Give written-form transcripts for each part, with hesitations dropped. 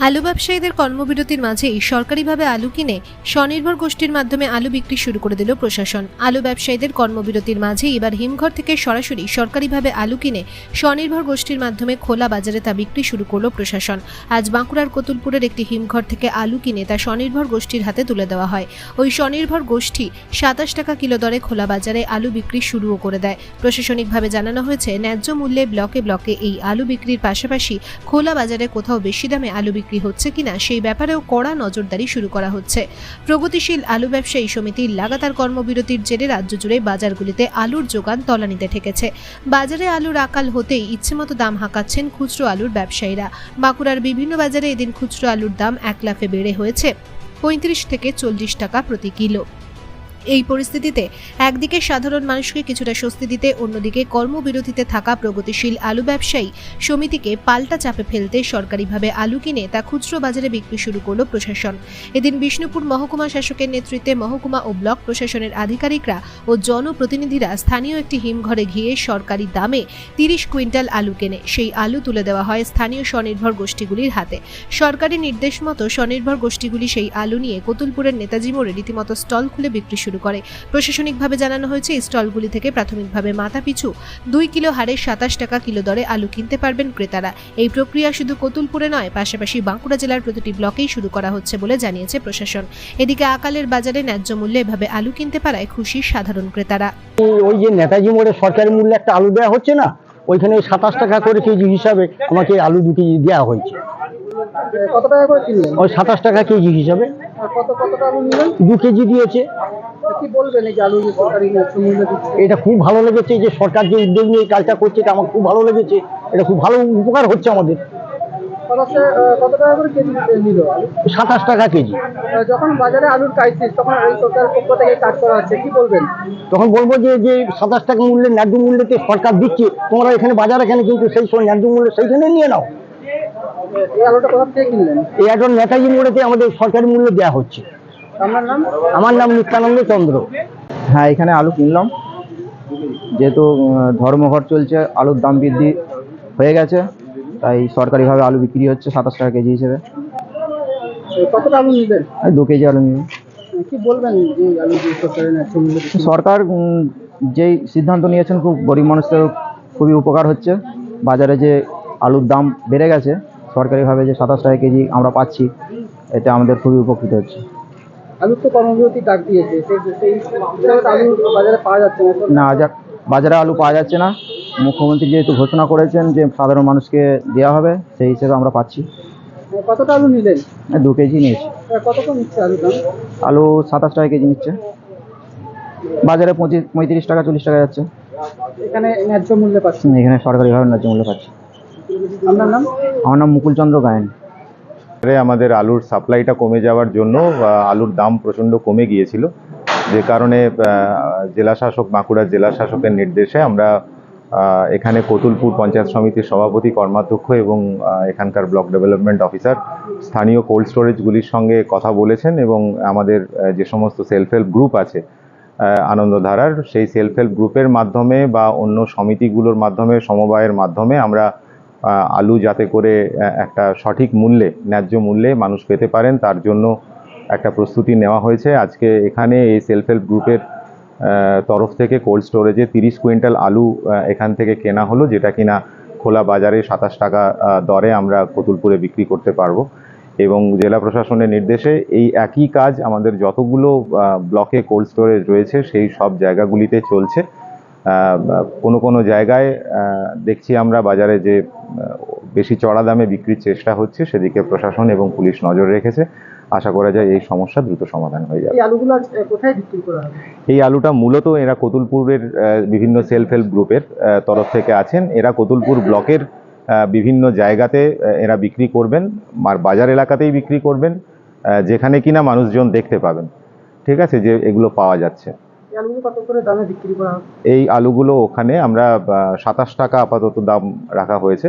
আলু ব্যবসায়ীদের কর্মবিরতির মাঝেই সরকারিভাবে আলু কিনে স্বনির্ভর গোষ্ঠীর মাধ্যমে আলু বিক্রি শুরু করে দিল প্রশাসন। আলু ব্যবসায়ীদের কর্মবিরতির মাঝেই এবার হিমঘর থেকে সরাসরি সরকারিভাবে আলু কিনে স্বনির্ভর গোষ্ঠীর মাধ্যমে খোলা বাজারে তা বিক্রি শুরু করল প্রশাসন। আজ বাঁকুড়ার কতুলপুরের একটি হিমঘর থেকে আলু কিনে তা স্বনির্ভর গোষ্ঠীর হাতে তুলে দেওয়া হয়। ওই স্বনির্ভর গোষ্ঠী 27 টাকা কিলো দরে খোলা বাজারে আলু বিক্রি শুরুও করে দেয়। প্রশাসনিকভাবে জানানো হয়েছে, ন্যায্য মূল্যে ব্লকে ব্লকে এই আলু বিক্রির পাশাপাশি খোলা বাজারে কোথাও বেশি দামে আলু বিক্রি হচ্ছে কিনা সেই ব্যাপারেও কড়া নজরদারি শুরু করা হচ্ছে। প্রগতিশীল আলু ব্যবসায়ী সমিতির লাগাতার কর্মবিরতির জেরে রাজ্য জুড়ে বাজারগুলিতে আলুর যোগান তলানিতে ঠেকেছে। বাজারে আলুর আকাল হতেই ইচ্ছেমতো দাম হাঁকাচ্ছেন খুচরো আলুর ব্যবসায়ীরা। বাঁকুড়ার বিভিন্ন বাজারে এদিন খুচরো আলুর দাম 1 লাফে বেড়ে হয়েছে 35 থেকে 40 টাকা প্রতি কিলো। এই পরিস্থিতিতে একদিকে সাধারণ মানুষকে কিছুটা স্বস্তি দিতে, অন্যদিকে কর্মবিরতিতে থাকা প্রগতিশীল আলু ব্যবসায়ী সমিতিকে পাল্টা চাপে ফেলতে সরকারিভাবে আলু কিনে তা খুচরো বাজারে বিক্রি শুরু করল প্রশাসন। এদিন বিষ্ণুপুর মহকুমা শাসকের নেতৃত্বে মহকুমা ও ব্লক প্রশাসনের আধিকারিকরা ও জনপ্রতিনিধিরা স্থানীয় একটি হিমঘরে গিয়ে সরকারি দামে 30 কুইন্টাল আলু কেনে সেই আলু তুলে দেওয়া হয় স্থানীয় স্বনির্ভর গোষ্ঠীগুলির হাতে। সরকারি নির্দেশ মতো স্বনির্ভর গোষ্ঠীগুলি সেই আলু নিয়ে কতুলপুরের নেতাজি মোড়ে রীতিমতো স্টল খুলে বিক্রি শুরু করে। প্রশাসনিকভাবে জানানো হয়েছে, এই স্টলগুলি থেকে প্রাথমিকভাবে মাথাপিছু 2 কিলো হারে 27 টাকা কিলো দরে আলু কিনতে পারবেন ক্রেতারা। এই প্রক্রিয়া শুধু কতুলপুরে নয়, পাশাপাশি বাঁকুড়া জেলার প্রতিটি ব্লকেই শুরু করা হচ্ছে বলে জানিয়েছে প্রশাসন। এদিকে আকালের বাজারে ন্যায্য মূল্যে এভাবে আলু কিনতে পারায় খুশি সাধারণ ক্রেতারা। ওই যে নেতাজি মোড়ে সরকারি মূল্যে একটা আলু দেওয়া হচ্ছে না, ওইখানে 27 টাকা করে কেজি হিসাবে আমাকে আলু 2 কেজি দেওয়া হয়েছে। কত টাকা করে কিনলেন? ওই 27 টাকা কেজি হিসাবে কতটা আলু নিলেন? 2 কেজি দিয়েছে। কি বলবেন এই যে আলু যে সরকারি মূল্য দিচ্ছে? এটা খুব ভালো লেগেছে, যে সরকার যে উদ্যোগ নিয়ে এই কাজটা করছে এটা আমার খুব ভালো লেগেছে। এটা খুব ভালো উপকার হচ্ছে আমাদের। কত টাকা করে কেজি নিল আলু? 27 টাকা কেজি। যখন বাজারে আলুর ক্রাইসিস, তখন এই সরকারের পক্ষ থেকে কাজ করা হচ্ছে, কি বলবেন? তখন বলবো যে 27 টাকা মূল্যে ন্যায্য মূল্যতে সরকার দিচ্ছে, তোমরা এখানে বাজার এখানে কিন্তু সেই ন্যায্য মূল্য সেইখানে নিয়ে নাও। এই আলুটা কোথা থেকে কিনলেন? এই এখন নেতাজি মোড়েতে আমাদের সরকারি মূল্য দেওয়া হচ্ছে। আপনার নাম? আমার নাম নিত্যানন্দ চন্দ্র। হ্যাঁ, এখানে আলু কিনলাম, যেহেতু ধর্মঘট চলছে, আলুর দাম বৃদ্ধি হয়ে গেছে, তাই সরকারিভাবে আলু বিক্রি হচ্ছে 27 টাকা কেজি হিসেবে। কতটা আলু নিলেন? 2 কেজি আলু নিলাম। কি বলবেন যে আলু যে সরকারের ন্যায্য মূল্য দিচ্ছে? সরকার যেই সিদ্ধান্ত নিয়েছেন, খুব গরিব মানুষদের খুবই উপকার হচ্ছে। বাজারে যে আলুর দাম বেড়ে গেছে, সরকারিভাবে যে 27 টাকা কেজি আমরা পাচ্ছি, এতে আমাদের খুবই উপকৃত হচ্ছে। আলুর তো কর্মবিরতি ডাক দিয়েছে, সেই আলু বাজারে পাওয়া যাচ্ছে না। বাজারে আলু পাওয়া যাচ্ছে না। মুখ্যমন্ত্রী যেহেতু ঘোষণা করেছেন যে সাধারণ মানুষকে দেওয়া হবে, সেই হিসেবে আমরা পাচ্ছি। কতটা আলু নিলেন? 2 কেজি নিয়েছি। কত নিচ্ছে আলুর দাম? আলু 27 টাকা কেজি নিচ্ছে, বাজারে 35 টাকা 40 টাকা যাচ্ছে। এখানে ন্যায্য মূল্যে পাচ্ছি? এখানে সরকারিভাবে ন্যায্য মূল্য পাচ্ছি। আপনার নাম? আমার নাম মুকুল চন্দ্র গায়েন। আমাদের আলুর সাপ্লাইটা কমে যাওয়ার জন্য আলুর দাম প্রচণ্ড কমে গিয়েছিল, যে কারণে জেলা শাসক, বাঁকুড়ার জেলা শাসকের নির্দেশে আমরা এখানে কতুলপুর পঞ্চায়েত সমিতির সভাপতি, কর্মাধ্যক্ষ এবং এখানকার ব্লক ডেভেলপমেন্ট অফিসার স্থানীয় কোল্ড স্টোরেজগুলির সঙ্গে কথা বলেছেন এবং আমাদের যে সমস্ত সেলফ হেল্প গ্রুপ আছে আনন্দধারার, সেই সেলফ হেল্প গ্রুপের মাধ্যমে বা অন্য সমিতিগুলোর মাধ্যমে, সমবায়ের মাধ্যমে আমরা আলু যাতে করে একটা সঠিক মূল্যে, ন্যায্য মূল্যে মানুষ পেতে পারেন, তার জন্য একটা প্রস্তুতি নেওয়া হয়েছে। আজকে এখানে এই সেলফ হেল্প গ্রুপের তরফ থেকে কোল্ড স্টোরেজে 30 কুইন্টাল আলু এখান থেকে কেনা হলো, যেটা কিনা খোলা বাজারে 27 টাকা দরে আমরা কতুলপুরে বিক্রি করতে পারবো। এবং জেলা প্রশাসনের নির্দেশে এই একই কাজ আমাদের যতগুলো ব্লকে কোল্ড স্টোরেজ রয়েছে সেই সব জায়গাগুলিতে চলছে। কোনো জায়গায় দেখছি আমরা বাজারে যে বেশি চড়া দামে বিক্রির চেষ্টা হচ্ছে, সেদিকে প্রশাসন এবং পুলিশ নজর রেখেছে। আশা করা যায় এই সমস্যা দ্রুত সমাধান হয়ে যাবে। এই আলুগুলো কোথায় বিক্রি করা হবে? এই আলুটা মূলত এরা কতুলপুরের বিভিন্ন সেলফ হেল্প গ্রুপের তরফ থেকে আছেন, এরা কতুলপুর ব্লকের বিভিন্ন জায়গাতে এরা বিক্রি করবেন, আর বাজার এলাকাতেই বিক্রি করবেন, যেখানে কিনা মানুষজন দেখতে পাবেন, ঠিক আছে, যে এগুলো পাওয়া যাচ্ছে। কত করে দামে বিক্রি করা হবে? এই আলুগুলো ওখানে আমরা 27 টাকা আপাতত দাম রাখা হয়েছে,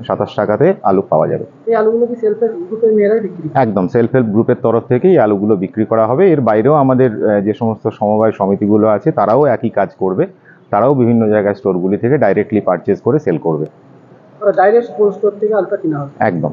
27 টাকাতে আলু পাওয়া যাবে। এই আলুগুলো কি সেলফ হেল্প গ্রুপের মেয়েরাই বিক্রি? একদম সেলফ হেল্প গ্রুপের তরফ থেকেই এই আলুগুলো বিক্রি করা হবে। এর বাইরেও আমাদের যে সমস্ত সমবায় সমিতিগুলো আছে তারাও একই কাজ করবে, তারাও বিভিন্ন জায়গায় স্টোরগুলি থেকে ডাইরেক্টলি পারচেজ করে সেল করবে। ডাইরেক্ট কোল্ড স্টোর থেকে আলুটা কিনা হবে? একদম।